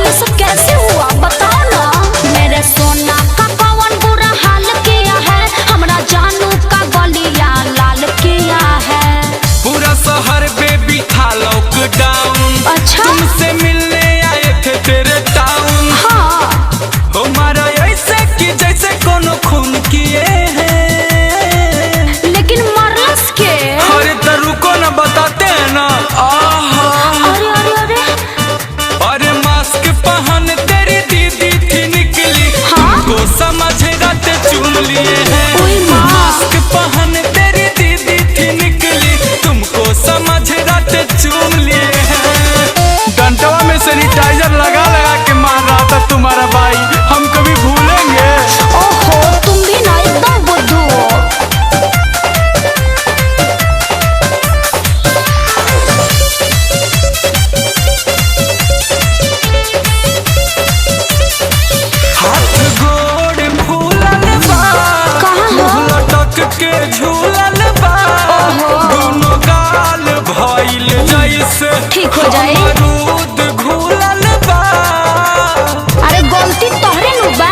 ये सब कैसे हुआ बताओ ना। मेरे सोना का कौन बुरा हाल किया है, हमरा जानू का गलिया लाल किया है। पूरा शहर बेबी था लॉकडाउन। अच्छा तुमसे मिलने आए थे तेरे टाउन। हाँ हमारा ऐसे कि जैसे कोनो खून किए हैं, लेकिन मरलस के। अरे तो रुको ना बताते हैं ना। अरे अरे अरे अरे मास्क पहन तेरी दीदी थी निकली। हाँ? तुमको समझ रात चूम लिए हैं। ओए माँ। मास्क पहन तेरी दीदी थी निकली। तुमको समझ रात चूम लिए हैं। डंटवा में सैनिटाइजर लगा लगा के मार रहा था तुम्हारा भाई, हम कभी भूलेंगे? ओहो तुम भी ना एकदम बुद्धू हो। हाथ गोड़ फूलल बा, कहाँ हो? मुँह लटक के झूलल बा। दोनों गाल भइल जैसे ठीक हो जाए। अमरूद घुलल बा। अरे गलती तोहरे नु बा,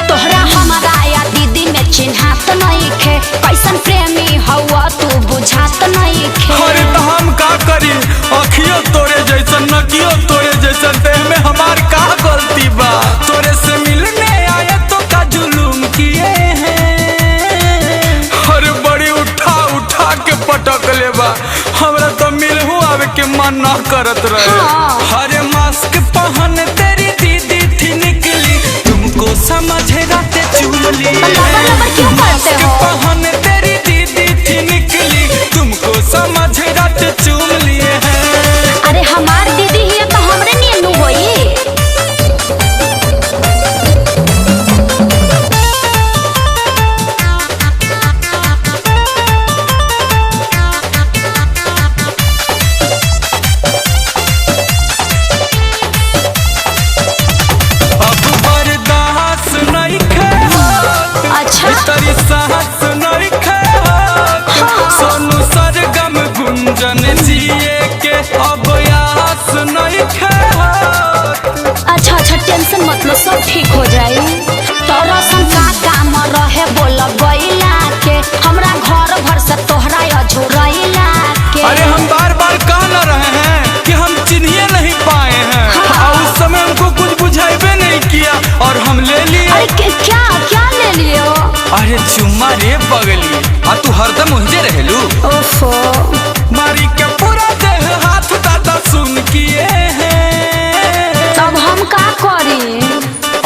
तोहरा हमारा या दीदी में चिन्हात नहीं खे। कैसन प्रेमी हवा तू बुझात नहीं खे। अरे तो हम का करी, अखियो तोरे जैसन नकियो तोरे जैसन, देह में हमार का गलती बा? तोरे से मिलने आए तो का जुलूम किए हैं। अरे बड़ी उठा उठा के पटक ले बा, हमरा तो मिलहू आवे के मन ना करत रहे। हाँ। अरे मास्क पहन तेरी दीदी थी निकली। तुमको समझ रात चूम लिए। लबर लबर क्यों करते मास्क हो? पहन तेरी दीदी थी निकली। तुमको समझ रात चूम लिए हैं। अरे हमार दीदी ही तो हमरे नियन नु होई। अब बर्दाश्त नहीं खे होत। अच्छा तेरी साहस नहीं खे होत। सोनू सरगम गुंजन जिए के अब आस नहीं खे होत। अच्छा अच्छा टेंशन मत लो, सब ठीक हो जाई। तोरा सन का काम रहे बोल गइला के, हमरा घर भर से तोहरा अझुरइला के। अरे हम बार बार कह न रहे हैं कि हम चिन्हिए नहीं पाए हैं। हाँ। और उस समय हमको कुछ बुझाइबे नहीं किया और हम ले लिए। अरे क्या क्या ले लियो? अरे चुम्मा रे बगली, तू हरदम उहिजे रहेलू। ओफो मारी के पूरा देह हाथ दादा सुन किए हैं। तब हम का करी?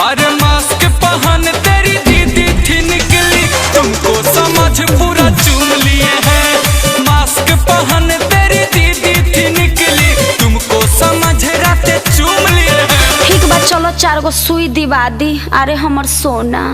अरे मास्क पहन तेरी दीदी थी निकली। तुमको समझ पूरा चूम लिए हैं। मास्क पहन तेरी दीदी थी निकली। तुमको समझ रात चूम लिए हैं। ठीक बा चलो 4 गो सुई दिवा दी। अरे हमर सोना।